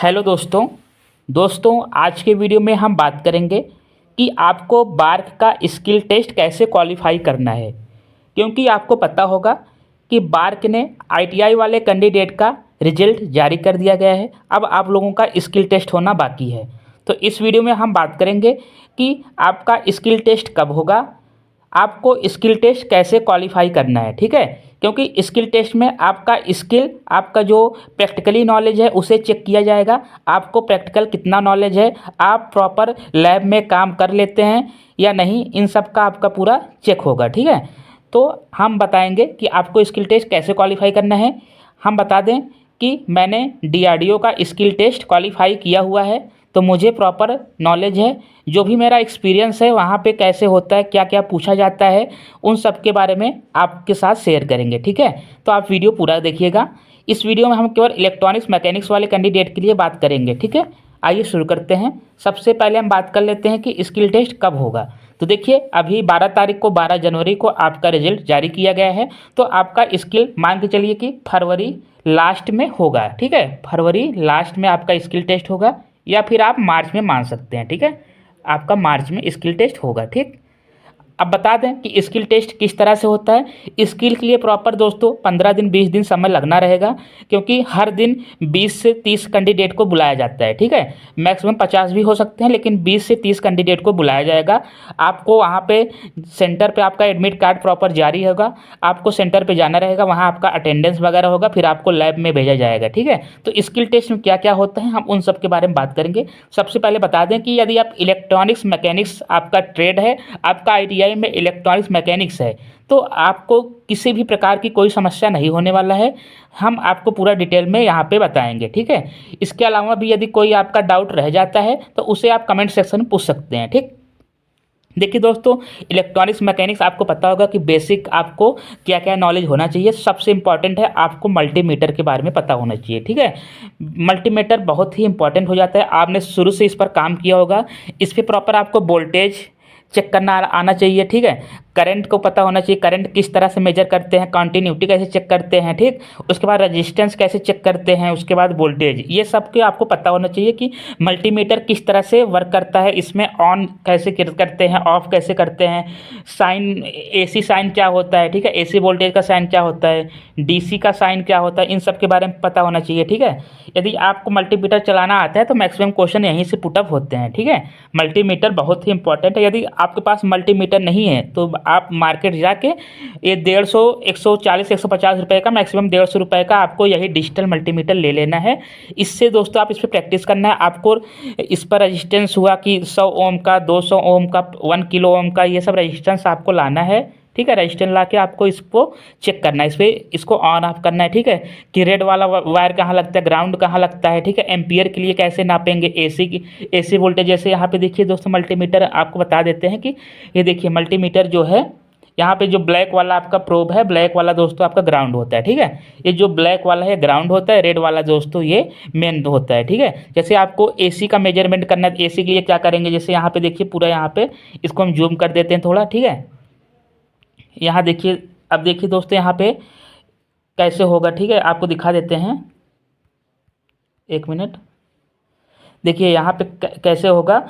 Hello दोस्तों आज के वीडियो में हम बात करेंगे कि आपको बार्क का स्किल टेस्ट कैसे क्वालिफाई करना है। क्योंकि आपको पता होगा कि बार्क ने आईटीआई वाले कैंडिडेट का रिजल्ट जारी कर दिया गया है। अब आप लोगों का स्किल टेस्ट होना बाकी है। तो इस वीडियो में हम बात करेंगे कि आपका स्किल टेस्ट कब होगा, आपको स्किल टेस्ट कैसे क्वालिफाई करना है। ठीक है, क्योंकि स्किल टेस्ट में आपका स्किल, आपका जो प्रैक्टिकली नॉलेज है उसे चेक किया जाएगा। आपको प्रैक्टिकल कितना नॉलेज है, आप प्रॉपर लैब में काम कर लेते हैं या नहीं, इन सब का आपका पूरा चेक होगा। ठीक है, तो हम बताएंगे कि आपको स्किल टेस्ट कैसे क्वालिफाई करना है। हम बता दें कि मैंने डीआरडीओ का स्किल टेस्ट क्वालिफाई किया हुआ है, तो मुझे प्रॉपर नॉलेज है। जो भी मेरा एक्सपीरियंस है वहाँ पे कैसे होता है, क्या क्या पूछा जाता है, उन सब के बारे में आपके साथ शेयर करेंगे। ठीक है, तो आप वीडियो पूरा देखिएगा। इस वीडियो में हम केवल इलेक्ट्रॉनिक्स मैकेनिक्स वाले कैंडिडेट के लिए बात करेंगे। ठीक है, आइए शुरू करते हैं। सबसे पहले हम बात कर लेते हैं कि स्किल टेस्ट कब होगा। तो देखिए, अभी 12 तारीख को 12 जनवरी को आपका रिजल्ट जारी किया गया है। तो आपका स्किल मान के चलिए कि फरवरी लास्ट में होगा। ठीक है, फरवरी लास्ट में आपका स्किल टेस्ट होगा, या फिर आप मार्च में मान सकते हैं। ठीक है, आपका मार्च में स्किल टेस्ट होगा। ठीक, अब बता दें कि स्किल टेस्ट किस तरह से होता है। स्किल के लिए प्रॉपर दोस्तों 15 दिन 20 दिन समय लगना रहेगा, क्योंकि हर दिन 20 से 30 कैंडिडेट को बुलाया जाता है। ठीक है, मैक्सिमम 50 भी हो सकते हैं, लेकिन 20 से 30 कैंडिडेट को बुलाया जाएगा। आपको वहाँ पे सेंटर पे आपका एडमिट कार्ड प्रॉपर जारी होगा, आपको सेंटर पे जाना रहेगा, वहाँ आपका अटेंडेंस वगैरह होगा, फिर आपको लैब में भेजा जाएगा। ठीक है, तो स्किल टेस्ट में क्या क्या होता है हम उन सब के बारे में बात करेंगे। सबसे पहले बता दें कि यदि आप इलेक्ट्रॉनिक्स मैकेनिक्स आपका ट्रेड है, आपका आईटीआई में इलेक्ट्रॉनिक्स मैकेनिक्स है, तो आपको किसी भी प्रकार की कोई समस्या नहीं होने वाला है। हम आपको पूरा डिटेल में यहाँ पे बताएंगे। ठीक है, इसके अलावा भी यदि कोई आपका डाउट रह जाता है तो उसे आप कमेंट सेक्शन में पूछ सकते हैं। ठीक, देखिए दोस्तों, इलेक्ट्रॉनिक्स मैकेनिक्स आपको पता होगा कि बेसिक आपको क्या क्या नॉलेज होना चाहिए। सबसे इंपॉर्टेंट है आपको मल्टीमीटर के बारे में पता होना चाहिए। ठीक है, मल्टीमीटर बहुत ही इंपॉर्टेंट हो जाता है। आपने शुरू से इस पर काम किया होगा। इस पर प्रॉपर आपको वोल्टेज चेक करना आना चाहिए। ठीक है, करंट को पता होना चाहिए, करंट किस तरह से मेजर करते हैं, कंटिन्यूटी कैसे चेक करते हैं। ठीक, उसके बाद रेजिस्टेंस कैसे चेक करते हैं, उसके बाद वोल्टेज, ये सब के आपको पता होना चाहिए कि मल्टीमीटर किस तरह से वर्क करता है, इसमें ऑन कैसे करते हैं, ऑफ कैसे करते हैं, साइन एसी साइन क्या होता है। ठीक है, एसी वोल्टेज का साइन क्या होता है, डीसी का साइन क्या होता है, इन सब के बारे में पता होना चाहिए। ठीक है, यदि आपको मल्टीमीटर चलाना आता है तो मैक्सिमम क्वेश्चन यहीं से पुटअप होते हैं। ठीक है, मल्टीमीटर बहुत ही इंपॉर्टेंट है। यदि आपके पास मल्टीमीटर नहीं है तो आप मार्केट जाके ये 150 140 150 रुपये का, मैक्सिमम 150 रुपये का आपको यही डिजिटल मल्टीमीटर ले लेना है। इससे दोस्तों आप इस पर प्रैक्टिस करना है। आपको इस पर रजिस्टेंस हुआ कि 100 ओम का, 200 ओम का, 1 किलो ओम का, ये सब रजिस्टेंस आपको लाना है। ठीक है, रजिस्टेंस ला के आपको इसको चेक करना है, इस पर इसको ऑन ऑफ करना है। ठीक है, कि रेड वाला वायर कहाँ लगता है, ग्राउंड कहाँ लगता है। ठीक है, एम्पियर के लिए कैसे नापेंगे, एसी की एसी वोल्टेज। जैसे यहाँ पे देखिए दोस्तों, मल्टीमीटर आपको बता देते हैं कि ये देखिए मल्टीमीटर जो है, यहाँ पे जो ब्लैक वाला आपका प्रोब है, ब्लैक वाला दोस्तों आपका ग्राउंड होता है। ठीक है, ये जो ब्लैक वाला है ग्राउंड होता है, रेड वाला दोस्तों ये मेन होता है। ठीक है, जैसे आपको एसी का मेजरमेंट करना है, एसी के लिए क्या करेंगे, जैसे यहाँ पे देखिए पूरा, यहाँ पे इसको हम जूम कर देते हैं थोड़ा। ठीक है, यहाँ देखिए, अब देखिए दोस्तों यहाँ पे कैसे होगा। ठीक है, आपको दिखा देते हैं, एक मिनट। देखिए यहाँ पे कैसे होगा।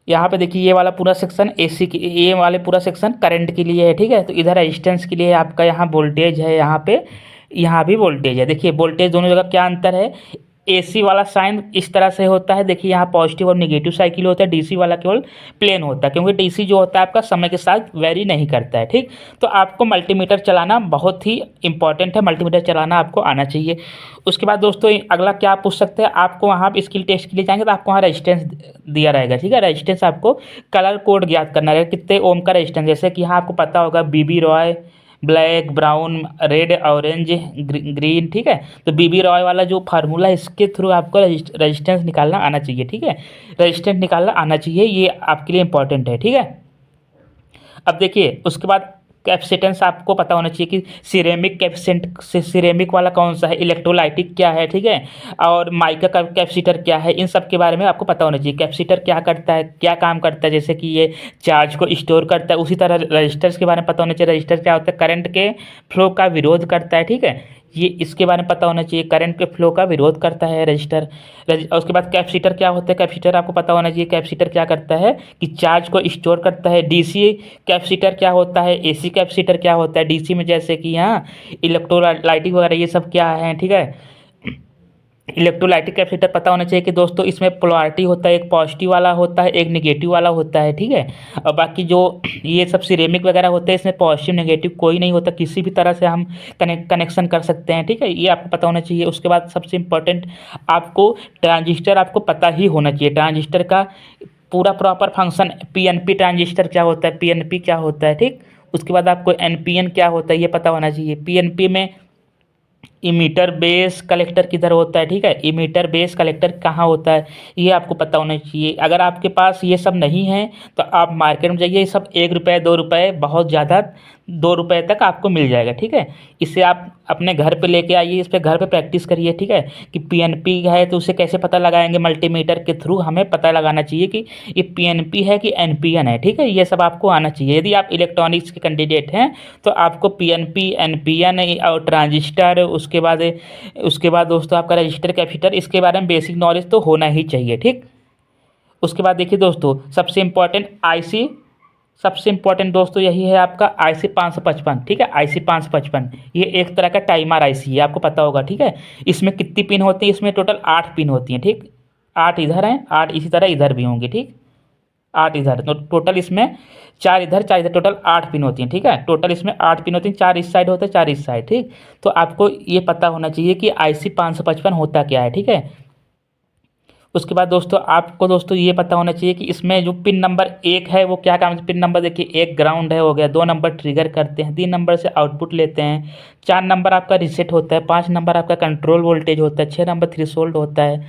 यहाँ पे देखिए ये वाला पूरा सेक्शन एसी की, ये वाले पूरा सेक्शन करंट के लिए है। ठीक है, तो इधर रेजिस्टेंस के लिए आपका यहाँ वोल्टेज है, यहाँ पे यहाँ भी वोल्टेज है। देखिए वोल्टेज दोनों जगह क्या अंतर है। एसी वाला साइन इस तरह से होता है, देखिए यहाँ पॉजिटिव और नेगेटिव साइकिल होता है। डीसी वाला केवल प्लेन होता है, क्योंकि डीसी जो होता है आपका समय के साथ वेरी नहीं करता है। ठीक, तो आपको मल्टीमीटर चलाना बहुत ही इंपॉर्टेंट है, मल्टीमीटर चलाना आपको आना चाहिए। उसके बाद दोस्तों अगला क्या आप पूछ सकते हैं, आपको वहाँ पर स्किल टेस्ट के लिए जाएंगे तो आपको वहाँ रजिस्टेंस दिया रहेगा। ठीक है, रजिस्टेंस आपको कलर कोड ज्ञात करना रहेगा, कितने ओम का रजिस्टेंस। जैसे कि यहाँ आपको पता होगा BB Roy, black, brown, red, orange, green. ठीक है, तो बीबी रॉय वाला जो फार्मूला, इसके थ्रू आपको रेजिस्टेंस निकालना आना चाहिए। ठीक है, रेजिस्टेंस निकालना आना चाहिए, ये आपके लिए इंपॉर्टेंट है। ठीक है, अब देखिए उसके बाद कैपेसिटेंस आपको पता होना चाहिए कि सिरेमिक कैपेसिटेंट से सिरेमिक वाला कौन सा है, इलेक्ट्रोलाइटिक क्या है। ठीक है, और माइका का कैपेसिटर क्या है, इन सब के बारे में आपको पता होना चाहिए। कैपेसिटर क्या करता है, क्या काम करता है, जैसे कि ये चार्ज को स्टोर करता है। उसी तरह रजिस्टर्स के बारे में पता होना चाहिए। रजिस्टर क्या होता है, करंट के फ्लो का विरोध करता है। ठीक है, ये इसके बारे में पता होना चाहिए। करंट के फ्लो का विरोध करता है रजिस्टर। उसके बाद कैपेसिटर क्या होता है, कैपेसिटर आपको पता होना चाहिए। कैपेसिटर क्या करता है कि चार्ज को स्टोर करता है। डीसी कैपेसिटर क्या होता है, एसी कैपेसिटर क्या होता है। डीसी में जैसे कि यहाँ इलेक्ट्रोलाइटिक वगैरह ये सब क्या है, ठीक है। इलेक्ट्रोलाइटिक कैपेसिटर पता होना चाहिए कि दोस्तों इसमें पोलैरिटी होता है, एक पॉजिटिव वाला होता है, एक नेगेटिव वाला होता है, ठीक है। और बाकी जो ये सब सिरेमिक वगैरह होते हैं इसमें पॉजिटिव नेगेटिव कोई नहीं होता, किसी भी तरह से हम कनेक्शन कर सकते हैं, ठीक है। ये आपको पता होना चाहिए। उसके बाद सबसे इम्पोर्टेंट आपको ट्रांजिस्टर आपको पता ही होना चाहिए। ट्रांजिस्टर का पूरा प्रॉपर फंक्शन, पीएनपी ट्रांजिस्टर क्या होता है, पीएनपी क्या होता है, ठीक। उसके बाद आपको एनपीएन क्या होता है ये पता होना चाहिए। पीएनपी में इमीटर बेस कलेक्टर किधर होता है, ठीक है। इमीटर बेस कलेक्टर कहाँ होता है ये आपको पता होना चाहिए। अगर आपके पास ये सब नहीं है तो आप मार्केट में जाइए, ये सब 1 रुपये 2 रुपये, बहुत ज़्यादा 2 रुपये तक आपको मिल जाएगा, ठीक है। इसे आप अपने घर पे लेके आइए, इस पर घर पे प्रैक्टिस करिए, ठीक है। कि पीएनपी है तो उसे कैसे पता लगाएंगे, मल्टीमीटर के थ्रू हमें पता लगाना चाहिए कि ये पीएनपी है कि एनपीएन है, ठीक है। ये सब आपको आना चाहिए। यदि आप इलेक्ट्रॉनिक्स के कैंडिडेट हैं तो आपको पीएनपी, एनपीएन और ट्रांजिस्टर, उसके बाद दोस्तों आपका रजिस्टर, कैपेसिटर, इसके बारे में बेसिक नॉलेज तो होना ही चाहिए, ठीक। उसके बाद देखिए दोस्तों सबसे इम्पोर्टेंट आईसी, सबसे इम्पोर्टेंट दोस्तों यही है आपका आईसी 555, ठीक है। आईसी 555 ये एक तरह का टाइमर आईसी है, आपको पता होगा, ठीक है। इसमें कितनी पिन होती है, इसमें टोटल 8 पिन होती हैं, ठीक। 8 इधर हैं, 8 इसी तरह इधर भी होंगे, ठीक। 8 इधर, तो टोटल इसमें 4 इधर 4 इधर, टोटल 8 पिन होती हैं, ठीक है। टोटल इसमें 8 पिन होती हैं, 4 इस साइड होते हैं, 4 इस साइड, ठीक। तो आपको ये पता होना चाहिए कि आईसी 555 होता क्या है, ठीक है। उसके बाद दोस्तों आपको दोस्तों ये पता होना चाहिए कि इसमें जो पिन नंबर 1 है वो क्या काम है। पिन नंबर देखिए, 1 ग्राउंड है हो गया, 2 नंबर ट्रिगर करते हैं, 3 नंबर से आउटपुट लेते हैं, 4 नंबर आपका रीसेट होता है, 5 नंबर आपका कंट्रोल वोल्टेज होता है, 6 नंबर थ्रेशोल्ड होता है।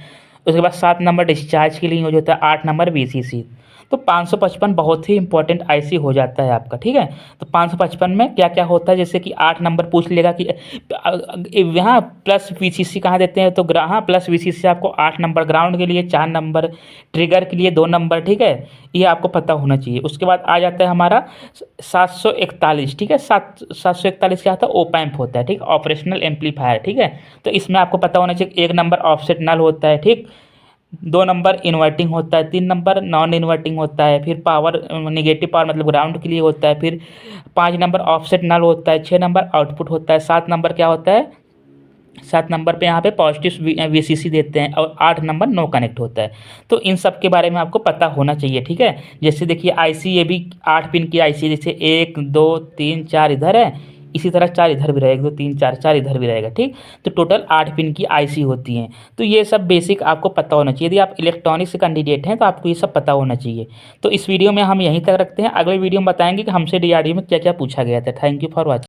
उसके बाद 7 नंबर डिस्चार्ज के लिए यूज होता है, 8 नंबर वीसीसी। तो 555 बहुत ही इंपॉर्टेंट आईसी हो जाता है आपका, ठीक है। तो 555 में क्या क्या होता है, जैसे कि 8 नंबर पूछ लेगा कि यहाँ प्लस वीसीसी कहाँ देते हैं, तो हाँ प्लस वीसीसी आपको 8 नंबर ग्राउंड के लिए, 4 नंबर ट्रिगर के लिए, 2 नंबर, ठीक है। ये आपको पता होना चाहिए। उसके बाद आ जाता है हमारा 741, ठीक है। 741 क्या होता है, ओप एम्प होता है, ठीक, ऑपरेशनल एम्पलीफायर, ठीक है। तो इसमें आपको पता होना चाहिए 1 नंबर ऑफसेट नल होता है, ठीक। 2 नंबर इन्वर्टिंग होता है, 3 नंबर नॉन इन्वर्टिंग होता है, फिर पावर निगेटिव पावर मतलब ग्राउंड के लिए होता है, फिर 5 नंबर ऑफसेट नल होता है, 6 नंबर आउटपुट होता है, 7 नंबर क्या होता है, 7 नंबर पे यहाँ पे पॉजिटिव वीसीसी देते हैं, और 8 नंबर नो कनेक्ट होता है। तो इन सब के बारे में आपको पता होना चाहिए, ठीक है। जैसे देखिए आईसी ये भी 8 पिन की आईसी, जैसे 1 2 3 4 इधर है, इसी तरह 4 इधर भी रहेगा, 2 3 4 4 इधर भी रहेगा, ठीक। तो टोटल 8 पिन की आईसी होती हैं। तो ये सब बेसिक आपको पता होना चाहिए। यदि आप इलेक्ट्रॉनिक्स से कैंडिडेट हैं तो आपको ये सब पता होना चाहिए। तो इस वीडियो में हम यहीं तक रखते हैं, अगले वीडियो में बताएंगे कि हमसे डीआरडीओ में क्या क्या पूछा गया था। Thank you for watching.